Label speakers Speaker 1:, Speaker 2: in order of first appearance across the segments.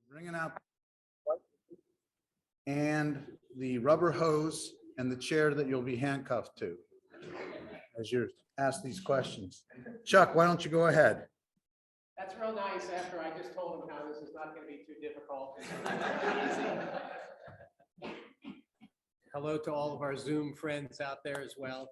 Speaker 1: Bringing out and the rubber hose and the chair that you'll be handcuffed to as you're asked these questions. Chuck, why don't you go ahead?
Speaker 2: That's real nice after I just told him how this is not going to be too difficult. Hello to all of our Zoom friends out there as well.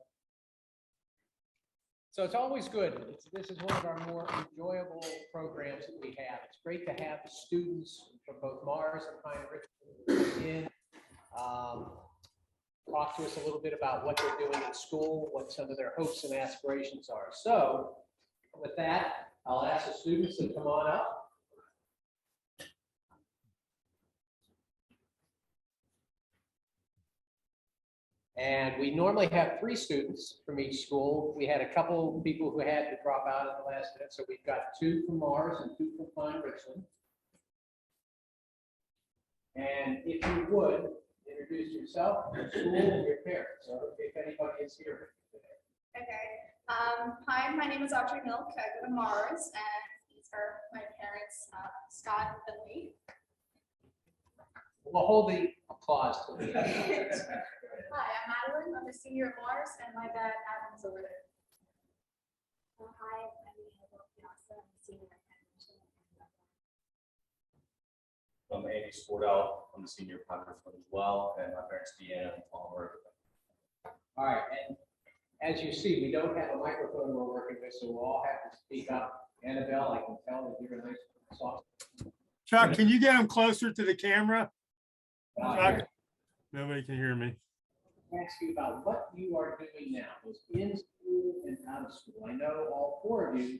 Speaker 2: So it's always good. This is one of our more enjoyable programs that we have. It's great to have the students from both Mars and Pine Richmond in, talk to us a little bit about what they're doing in school, what some of their hopes and aspirations are. So with that, I'll ask the students to come on up. And we normally have 3 students from each school. We had a couple people who had to drop out at the last minute, so we've got 2 from Mars and 2 from Pine Richmond. And if you would, introduce yourself, your school, and your parents, so if anybody is here today.
Speaker 3: Okay. Hi, my name is Audrey Milk. I go to Mars, and these are my parents, Scott and Billy.
Speaker 2: We'll hold the applause to the end.
Speaker 3: Hi, I'm Madeline. I'm a senior at Mars, and my dad, Adam's over there. Hi, I'm Piazza. I'm a senior at Pine Richmond.
Speaker 4: I'm Andy Sportell. I'm a senior at Pine Richmond as well, and my parents, Deanna and Palmer.
Speaker 2: All right, and as you see, we don't have a microphone we're working with, so we'll all have to speak up. Annabelle, I can tell that you're a nice soft.
Speaker 5: Chuck, can you get him closer to the camera?
Speaker 2: Chuck,
Speaker 5: Nobody can hear me.
Speaker 2: ask you about what you are doing now, both in school and out of school. I know all 4 of you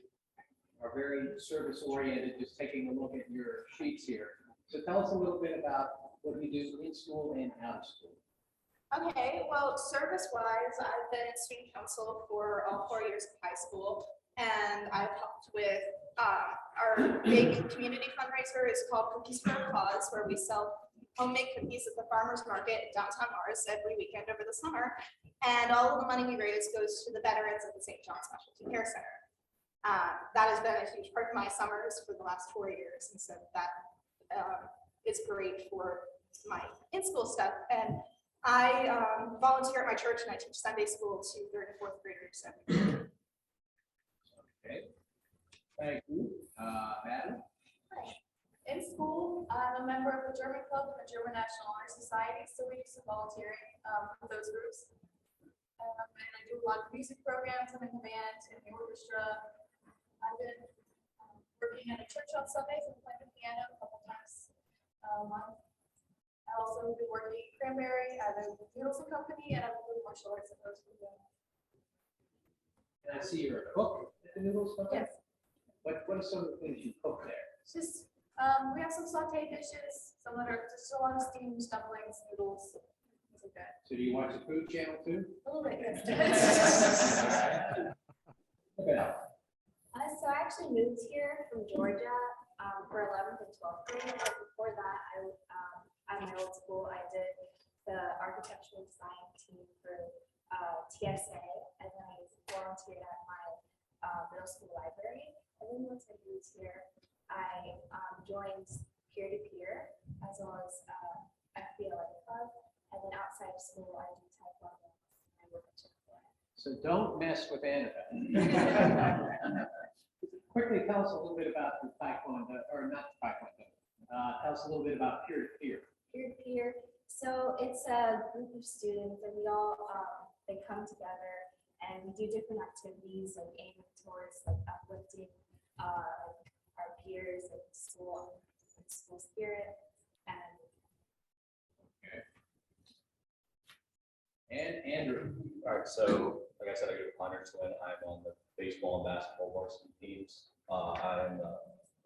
Speaker 2: are very service oriented, just taking a look at your sheets here. So tell us a little bit about what you do in school and out of school.
Speaker 3: Okay, well, service-wise, I've been in student council for all 4 years of high school, and I've helped with our big community fundraiser is called Cookies for a Cause, where we sell homemade cookies at the farmers market in downtown Mars every weekend over the summer, and all of the money we raise goes to the veterans at the St. John Specialty Care Center. That has been a huge part of my summers for the last 4 years, and so that is great for my in-school stuff. And I volunteer at my church, and I teach Sunday school to 3rd and 4th graders.
Speaker 2: Okay. Thank you. Madeline?
Speaker 3: In school, I'm a member of the German Club and the German National Honor Society, so we do some volunteering for those groups. And I do a lot of music programs. I'm in the band and the orchestra. I've been working at a church on Sundays and playing the piano a couple times a month. I also been working at Cranberry at a noodles company, and I'm doing martial arts at those people.
Speaker 2: And I see you're a cook at the noodles company?
Speaker 3: Yes.
Speaker 2: What are some of the things you cook there?
Speaker 3: It's just we have some sauté dishes, some that are just a lot of steamed dumplings, noodles, things like that.
Speaker 2: So do you watch the Food Channel too?
Speaker 3: A little bit, yes.
Speaker 2: Okay.
Speaker 6: So I actually moved here from Georgia for 11th and 12th grade. But before that, at my old school, I did the architectural design team for TSA, and then I volunteered at my middle school library. And then once I moved here, I joined Peer to Peer as well as FBLA Club. And then outside of school, I do taekwondo. And I work at Chick-fil-A.
Speaker 2: So don't mess with Annabelle. Quickly tell us a little bit about the taekwondo, or not taekwondo. Tell us a little bit about peer to peer.
Speaker 6: Peer to peer. So it's a group of students, and we all they come together and we do different activities like aiming towards like uplifting our peers and school spirit. And
Speaker 2: And Andrew.
Speaker 4: All right, so like I said, I go to Pine Richmond. I'm on the baseball and basketball varsity teams. I'm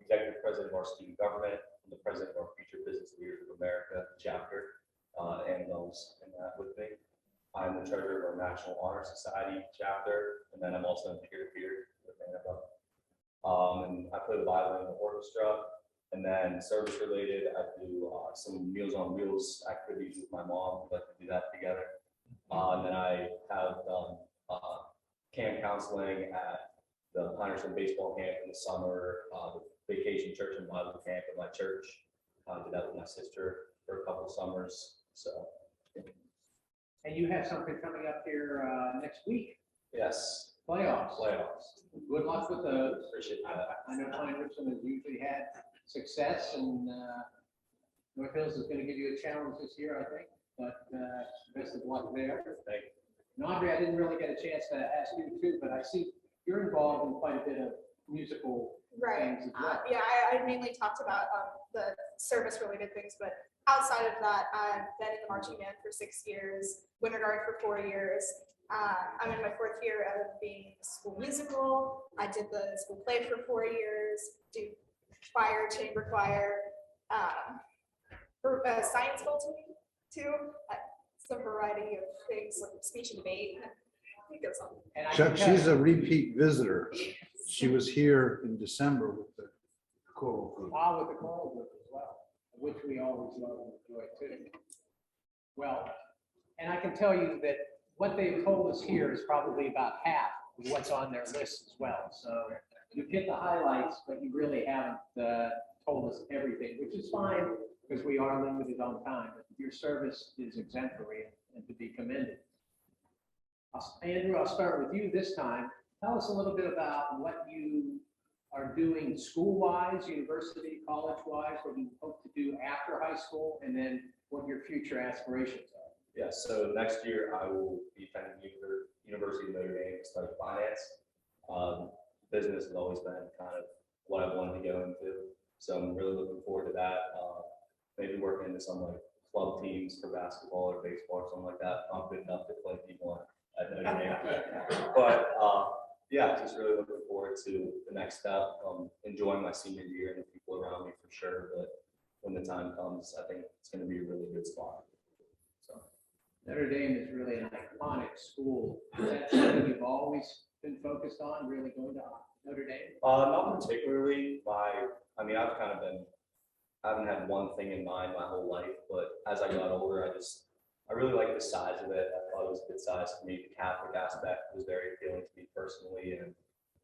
Speaker 4: executive president of our student government. I'm the president of our Future Business Leaders of America chapter, and those in that with me. I'm the treasurer of our National Honor Society chapter, and then I'm also in peer-to-peer with Annabelle. And I play the violin in the orchestra. And then service related, I do some Meals on Wheels activities with my mom. We like to do that together. And then I have done camp counseling at the Pine Richmond baseball camp in the summer, the vacation church and Bible camp at my church. Did that with my sister for a couple summers. So
Speaker 2: And you have something coming up here next week,
Speaker 4: yes,
Speaker 2: playoffs. Good luck with those.
Speaker 4: Appreciate
Speaker 2: I
Speaker 4: that.
Speaker 2: I know Pine Richland has usually had success, and North Hills is going to give you a challenge this year, I think, but best of luck there.
Speaker 4: Thank you.
Speaker 2: And Andre, I didn't really get a chance to ask you too, but I see you're involved in quite a bit of musical
Speaker 3: Right.
Speaker 2: things as well.
Speaker 3: Yeah, I mainly talked about the service-related things, but outside of that, I've been in the marching band for 6 years, Winter Guard for 4 years. I'm in my 4th year of being in the school musical. I did the school play for 4 years, do choir, chamber choir, for science Bolton too. Some variety of things like speech and debate. It goes on.
Speaker 2: And I
Speaker 1: Chuck,
Speaker 2: can tell
Speaker 1: she's a repeat visitor. She was here in December with the choral group.
Speaker 2: with the choral group as well, which we always love and enjoy too. Well, and I can tell you that what they've told us here is probably about half of what's on their list as well. So you've hit the highlights, but you really haven't told us everything, which is fine because we are limited on time. But your service is exemplary and to be commended. Andrew, I'll start with you this time. Tell us a little bit about what you are doing school-wise, university, college-wise, what you hope to do after high school, and then what your future aspirations are.
Speaker 4: Yeah, so next year I will be attending University of Notre Dame to study finance. Business has always been kind of what I wanted to go into, so I'm really looking forward to that. Maybe working into some like club teams for basketball or baseball or something like that. I'm good enough to play people at Notre Dame, but yeah, just really looking forward to the next step. Enjoying my senior year and the people around me for sure, but when the time comes, I think it's going to be a really good spot. So.
Speaker 2: Notre Dame is really an iconic school. Is that something you've always been focused on, really going to Notre Dame?
Speaker 4: Not particularly. I mean, I haven't had one thing in mind my whole life, but as I got older, I really like the size of it. I thought it was a good size for me. The Catholic aspect was very appealing to me personally, and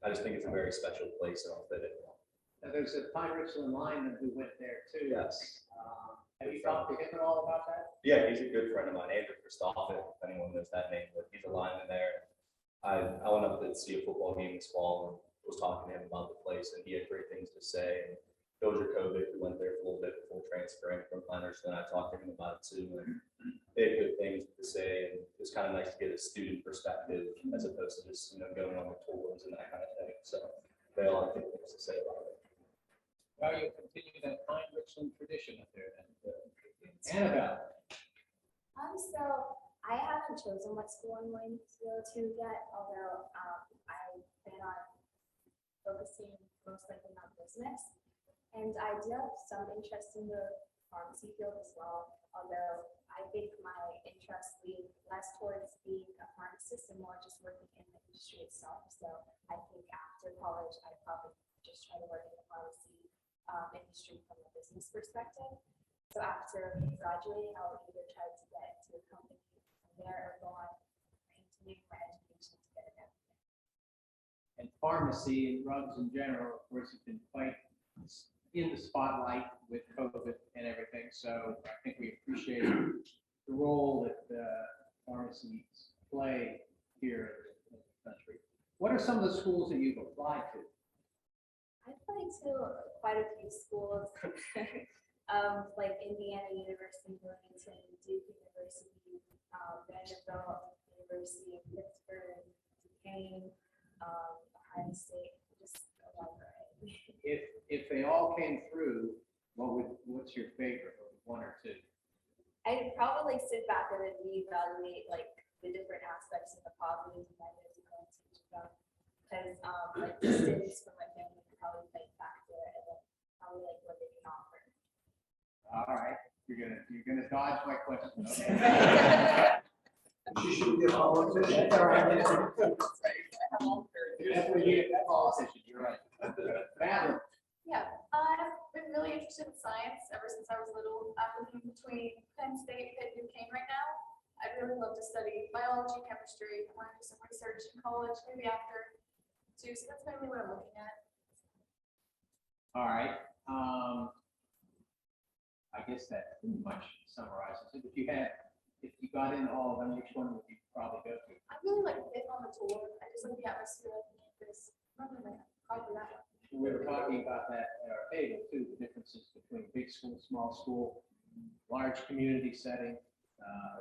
Speaker 4: I just think it's a very special place and I'll fit it.
Speaker 2: And there's a Pine Richland lineman who went there too.
Speaker 4: Yes.
Speaker 2: Have you talked to him at all about that?
Speaker 4: Yeah, he's a good friend of mine, Andrew Christophe, if anyone knows that name, but he's a lineman there. I went up to see a football game this fall and was talking to him about the place, and he had great things to say. And Dozier Kovic, who went there for a little bit before transferring from Pine Richland, I talked to him about it too, and they had good things to say, and it was kind of nice to get a student perspective as opposed to just going on the tours and that kind of thing. So they all have good things to say about it.
Speaker 2: Well, you'll continue that Pine Richland tradition up there then. Annabelle.
Speaker 6: So I haven't chosen what school I'm going to go to yet, although I plan on focusing most likely on business. And I do have some interest in the pharmacy field as well, although I think my interests lean less towards being a pharmacist and more just working in the industry itself. So I think after college, I'd probably just try to work in the pharmacy industry from a business perspective. So after graduating, I'll either try to get into a company from there or go on continuing my education to get an MBA.
Speaker 2: And pharmacy and drugs in general, of course, have been quite in the spotlight with COVID and everything. So I think we appreciate the role that pharmacies play here in the country. What are some of the schools that you've applied to?
Speaker 6: I applied to quite a few schools, like Indiana University, Wilmington, Duke University, Vanderbilt University, Pittsburgh, Duquesne, Ohio State, just a lot of variety.
Speaker 2: If they all came through, what's your favorite, or one or two?
Speaker 6: I'd probably sit back and then reevaluate like the different aspects of the positives and negatives of going to each of them. Because like distance from my family would probably play a factor, and then probably like what they can offer.
Speaker 2: All right, you're gonna dodge my question. Okay.
Speaker 7: She should get all of it.
Speaker 2: That's all right. That's what you get, that politician, you're right. Madeline.
Speaker 3: Yeah, I've been really interested in science ever since I was little. I'm looking between Penn State and Duquesne right now. I'd really love to study biology, chemistry. I want to do some research in college, maybe after too. So that's mainly what I'm looking at.
Speaker 2: All right. guess that pretty much summarizes it. If you got into all of them, which one would you probably go to?
Speaker 3: I really like Fifth on the tour. I just like the atmosphere of the campus. Probably that one.
Speaker 2: We were talking about that at our table too, the differences between big school, small school, large community setting,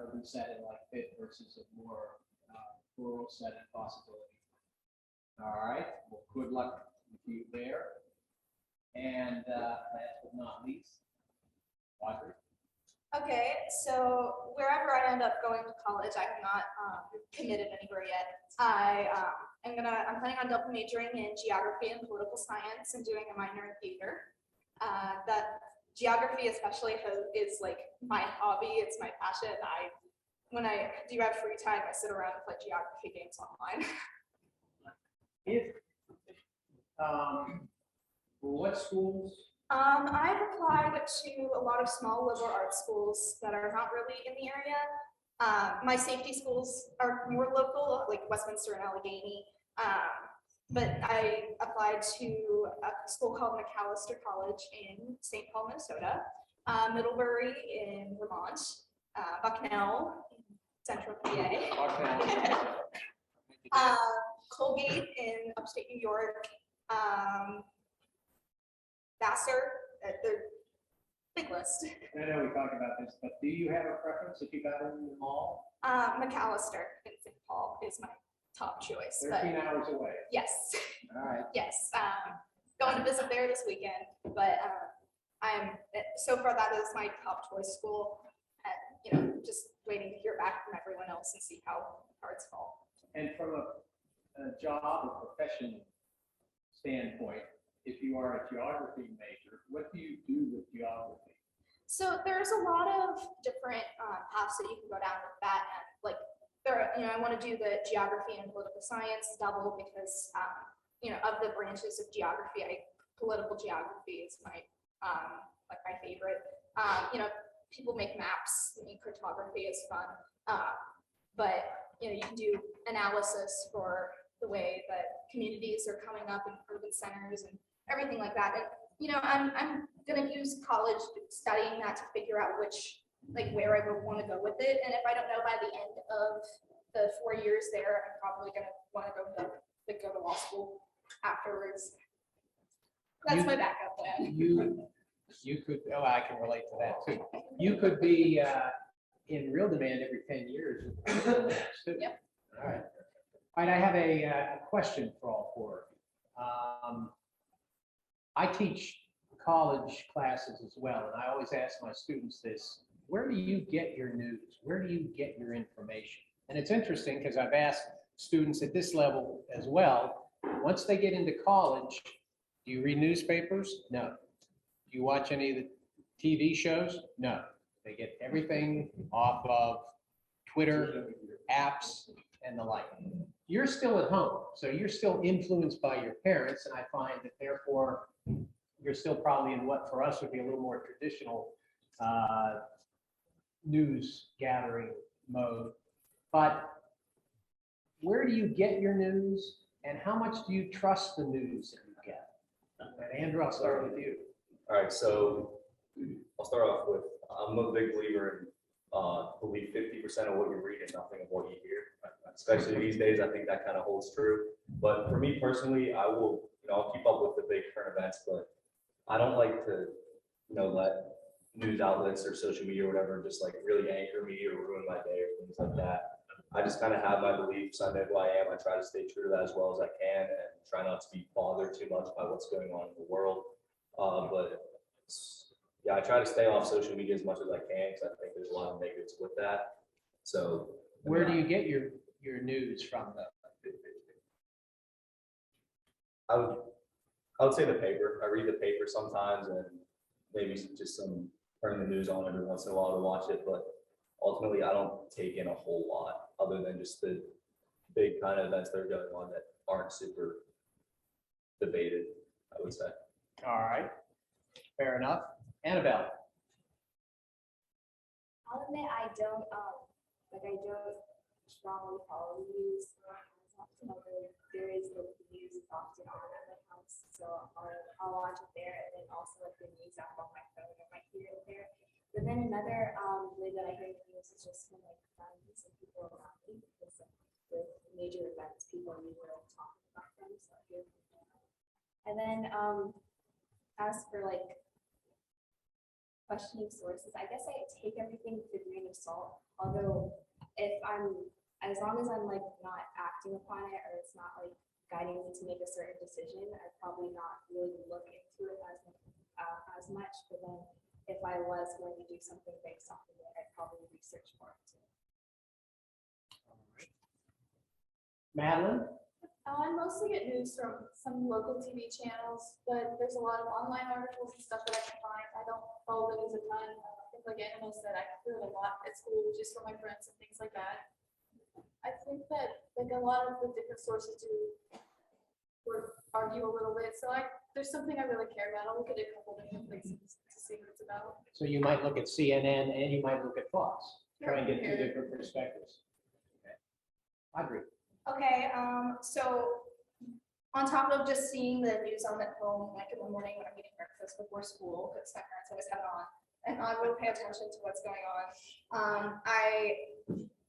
Speaker 2: urban setting like Pitt versus a more rural setting possibility. All right, well, good luck with you there. And last but not least, Audrey.
Speaker 3: Okay, so wherever I end up going to college, I have not committed anywhere yet. I'm planning on double majoring in geography and political science and doing a minor in theater. That geography especially is like my hobby. It's my passion. When I do have free time, I sit around and play geography games online.
Speaker 2: What schools?
Speaker 3: I've applied to a lot of small liberal arts schools that are not really in the area. My safety schools are more local, like Westminster and Allegheny. But I applied to a school called McAllister College in St. Paul, Minnesota, Middlebury in Vermont, Bucknell in Central PA, Colgate in upstate New York, Vassar. They're big list.
Speaker 2: I know we talked about this, but do you have a preference if you got in them all?
Speaker 3: McAllister in St. Paul is my top choice.
Speaker 2: 13 hours away.
Speaker 3: Yes.
Speaker 2: All right.
Speaker 3: Yes, going to visit there this weekend, but so far that is my top choice school. And, just waiting to hear back from everyone else and see how cards fall.
Speaker 2: And from a job or profession standpoint, if you are a geography major, what do you do with geography?
Speaker 3: So there's a lot of different paths that you can go down with that. And like I want to do the geography and political science double because of the branches of geography, political geography is my my favorite. People make maps. Cartography is fun, but you can do analysis for the way that communities are coming up in urban centers and everything like that. And I'm gonna use college studying that to figure out where I would want to go with it. And if I don't know by the end of the 4 years there, I'm probably gonna want to go to law school afterwards. That's my backup plan.
Speaker 2: You could, I can relate to that too. You could be in real demand every 10 years.
Speaker 3: Yep.
Speaker 2: All right. All right, I have a question for all four of you. I teach college classes as well, and I always ask my students this: where do you get your news? Where do you get your information? And it's interesting because I've asked students at this level as well, once they get into college, do you read newspapers? No. Do you watch any of the TV shows? No. They get everything off of Twitter, apps, and the like. You're still at home, so you're still influenced by your parents, and I find that therefore you're still probably in what for us would be a little more traditional news gathering mode. But where do you get your news, and how much do you trust the news that you get? And Andrew, I'll start with you.
Speaker 4: All right, so I'll start off with, I'm a big believer in believe 50% of what you read and nothing of what you hear. Especially these days, I think that kind of holds true. But for me personally, I will, I'll keep up with the big current events, but I don't like to, let news outlets or social media or whatever just like really anchor me or ruin my day or things like that. I just kind of have my beliefs. I know who I am. I try to stay true to that as well as I can and try not to be bothered too much by what's going on in the world. But yeah, I try to stay off social media as much as I can because I think there's a lot of negatives with that. So
Speaker 2: where do you get your news from, though?
Speaker 4: I would say the paper. I read the paper sometimes and maybe just turn the news on every once in a while to watch it, but ultimately I don't take in a whole lot other than just the big kind of events that are going on that aren't super debated, I would say.
Speaker 2: All right, fair enough. Annabelle.
Speaker 6: I'll admit I don't strongly follow the news. There is no news often on at my house, so I'll watch it there, and then also like the news app on my phone, I might hear it there. But then another way that I hear news is just from like friends and people around me, because with major events, people are usually talking about them. So I hear from them. And then as for like questioning sources, I guess I take everything with a grain of salt. Although as long as I'm like not acting upon it, or it's not like guiding me to make a certain decision, I'd probably not really look into it as much. But then if I was going to do something based off of it, I'd probably research more into it.
Speaker 2: Madeline?
Speaker 3: I mostly get news from some local TV channels, but there's a lot of online articles and stuff that I can find. I don't follow the news a ton. I think like Anna said, I hear a lot at school just from my friends and things like that. I think that like a lot of the different sources do argue a little bit. So there's something I really care about. I'll look at a couple different places to see what it's about.
Speaker 2: So you might look at CNN and you might look at Fox, try and get two different perspectives. Okay. Audrey?
Speaker 3: Okay, so on top of just seeing the news on at home, like in the morning when I'm eating breakfast before school, because my parents always have it on, and I will pay attention to what's going on.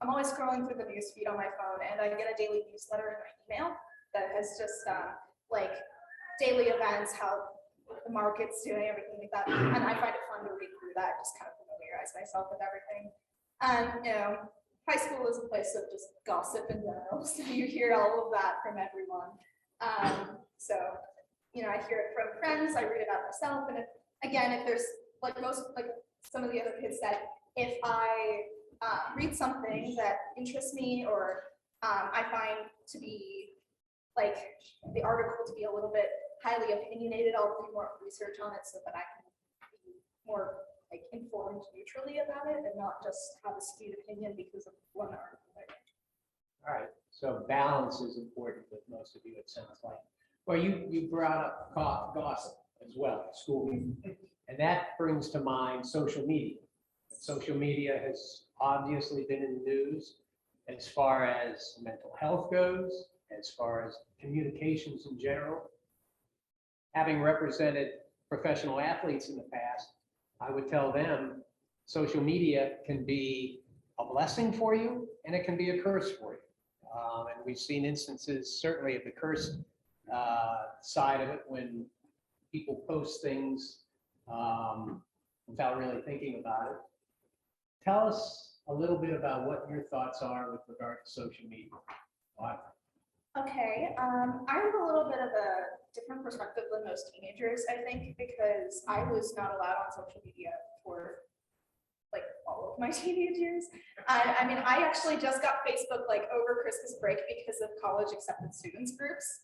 Speaker 3: I'm always scrolling through the news feed on my phone, and I get a daily newsletter in my email that has just like daily events, how the market's doing, everything like that, and I find it fun to read through that, just kind of familiarize myself with everything. And high school is a place of just gossip in general, so you hear all of that from everyone. So I hear it from friends, I read about myself, and if there's like some of the other kids said, if I read something that interests me or I find to be like the article to be a little bit highly opinionated, I'll do more research on it so that I can be more like informed neutrally about it and not just have a skewed opinion because of one article.
Speaker 2: All right, so balance is important with most of you, it sounds like. Well, you brought up gossip as well at school, and that brings to mind social media. Social media has obviously been in the news as far as mental health goes, as far as communications in general. Having represented professional athletes in the past, I would tell them social media can be a blessing for you and it can be a curse for you. And we've seen instances certainly of the curse side of it when people post things without really thinking about it. Tell us a little bit about what your thoughts are with regard to social media.
Speaker 3: Okay, I have a little bit of a different perspective than most teenagers, I think, because I was not allowed on social media for like all of my teenage years. I mean, I actually just got Facebook like over Christmas break because of college accepted students groups.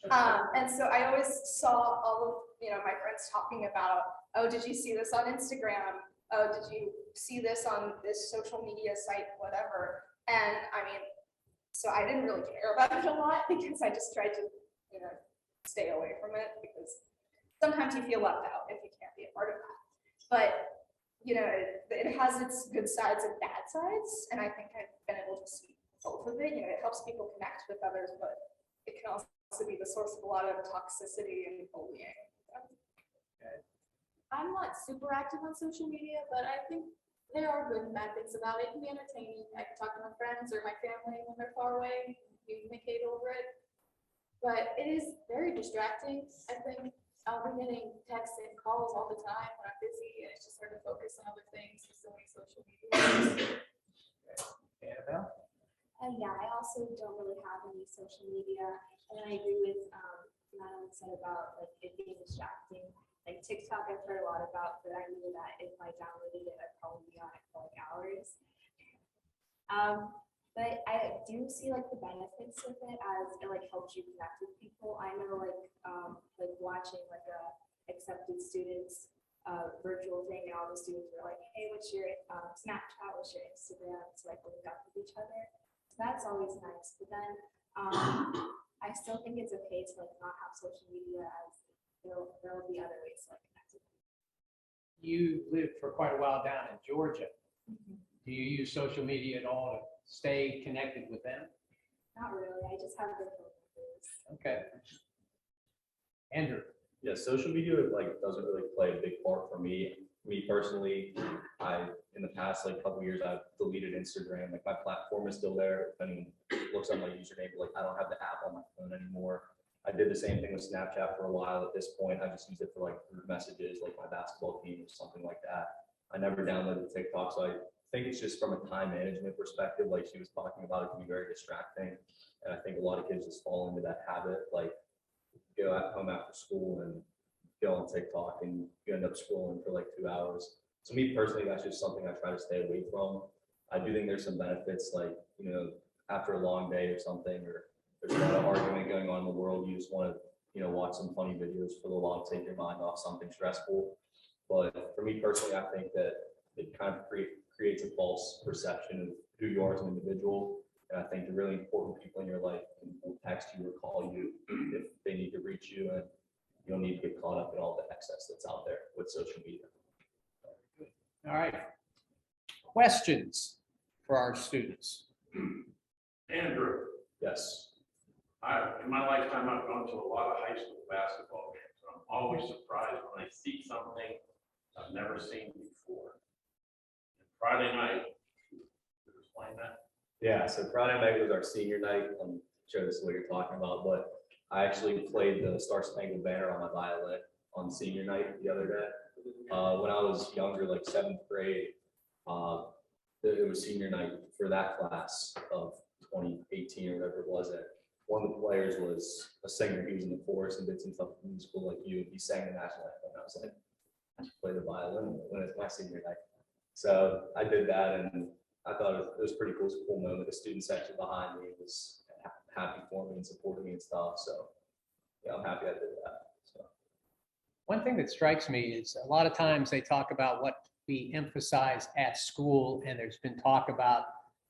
Speaker 3: And so I always saw all of my friends talking about, oh, did you see this on Instagram? Oh, did you see this on this social media site, whatever? And I mean, so I didn't really care about it a lot because I just tried to, stay away from it because sometimes you feel left out if you can't be a part of that. But, it has its good sides and bad sides. And I think I've been able to see both of it. It helps people connect with others, but it can also be the source of a lot of toxicity and bullying. I'm not super active on social media, but I think there are good and bad things about it. It can be entertaining. I can talk to my friends or my family when they're far away, communicate over it. But it is very distracting. I think I'll be getting texts and calls all the time when I'm busy, and it's just hard to focus on other things with so many social media.
Speaker 2: Annabelle?
Speaker 6: Yeah, I also don't really have any social media, and I agree with Madeline said about like it being distracting. Like TikTok, I've heard a lot about, but I knew that if I downloaded it, I'd probably be on it for like hours. But I do see like the benefits of it as it like helps you connect with people. I know like watching like a accepted students virtual thing, and all the students were like, hey, what's your Snapchat, what's your Instagram, to like link up with each other. So that's always nice. But then I still think it's okay to like not have social media, as there will be other ways to like connect with people.
Speaker 2: You lived for quite a while down in Georgia. Do you use social media at all to stay connected with them?
Speaker 6: Not really. I just have their phone numbers.
Speaker 2: Okay. Andrew?
Speaker 4: Yeah, social media doesn't really play a big part for me. Me personally, in the past, like couple years, I've deleted Instagram. Like my platform is still there. If anyone looks at my username, but like I don't have the app on my phone anymore. I did the same thing with Snapchat for a while. At this point, I just use it for like group messages, like my basketball team or something like that. I never downloaded TikTok, so I think it's just from a time management perspective, like she was talking about, it can be very distracting. And I think a lot of kids just fall into that habit, like go at home after school and go on TikTok and you end up scrolling for like 2 hours. So me personally, that's just something I try to stay away from. I do think there's some benefits, like, you know, after a long day or something, or there's a lot of argument going on in the world, you just want to, you know, watch some funny videos for a little while, take your mind off something stressful. But for me personally, I think that it kind of creates a false perception of who you are as an individual. And I think the really important people in your life will text you or call you if they need to reach you, and you don't need to get caught up in all the excess that's out there with social media.
Speaker 2: All right. Questions for our students?
Speaker 8: Andrew,
Speaker 4: Yes.
Speaker 8: in my lifetime, I've gone to a lot of high school basketball games. I'm always surprised when I see something I've never seen before. Friday night, explain that.
Speaker 4: Yeah, so Friday night was our senior night. I'm sure this is what you're talking about, but I actually played the Star Spangled Banner on my violin on senior night the other day. When I was younger, like 7th grade, it was senior night for that class of 2018 or whatever it was. And one of the players was a singer. He was in the chorus and did some stuff in school like you. He sang the national anthem. And I was like, I should play the violin when it's my senior night. So I did that, and I thought it was pretty cool. It was a cool moment. The student section behind me was happy for me and supporting me and stuff. So yeah, I'm happy I did that. So.
Speaker 2: One thing that strikes me is a lot of times they talk about what we emphasize at school, and there's been talk about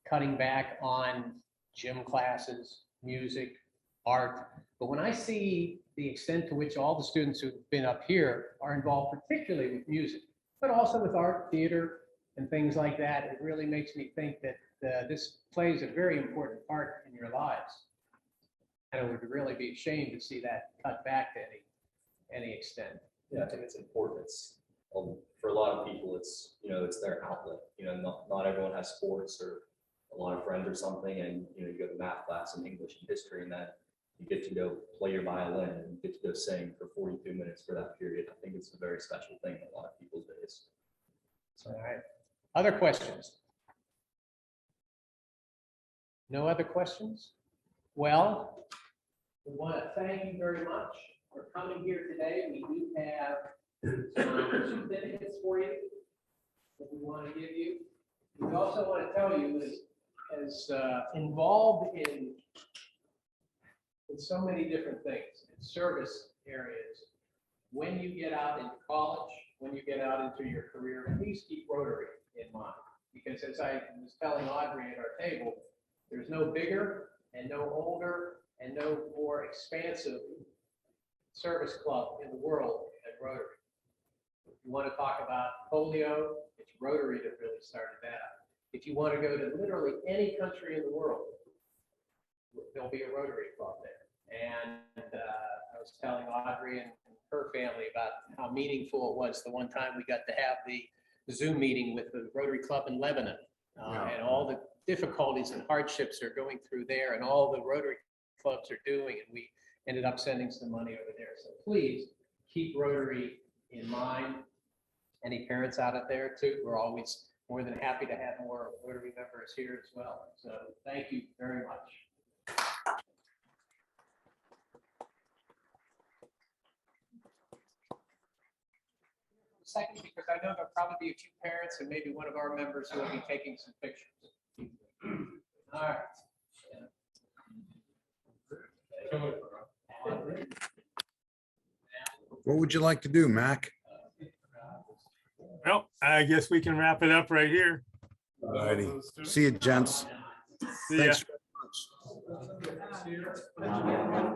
Speaker 2: cutting back on gym classes, music, art. But when I see the extent to which all the students who've been up here are involved, particularly with music, but also with art, theater, and things like that, it really makes me think that this plays a very important part in your lives. And it would really be a shame to see that cut back to any extent.
Speaker 4: Yeah, I think it's important. It's for a lot of people, it's, you know, it's their outlet. You know, not everyone has sports or a lot of friends or something, and you know, you go to math class and English and history, and then you get to go play your violin and you get to go sing for 42 minutes for that period. I think it's a very special thing in a lot of people's days. So.
Speaker 2: All right. Other questions? No other questions? Well, we want to thank you very much for coming here today. We do have some certificates for you that we want to give you. We also want to tell you, as involved in so many different things, in service areas, when you get out into college, when you get out into your career, please keep Rotary in mind. Because as I was telling Audrey at our table, there's no bigger and no older and no more expansive service club in the world than Rotary. If you want to talk about polio, it's Rotary that really started that. If you want to go to literally any country in the world, there'll be a Rotary club there. And I was telling Audrey and her family about how meaningful it was the one time we got to have the Zoom meeting with the Rotary Club in Lebanon, and all the difficulties and hardships they're going through there, and all the Rotary clubs are doing, and we ended up sending some money over there. So please keep Rotary in mind. Any parents out there too, we're always more than happy to have more Rotary members here as well. So thank you very much. Second, because I know there'll probably be a few parents and maybe one of our members who will be taking some pictures. All right.
Speaker 1: What would you like to do, Mac?
Speaker 5: Well, I guess we can wrap it up right here.
Speaker 1: Alrighty. See you, gents.
Speaker 5: See ya.
Speaker 1: Thanks very much.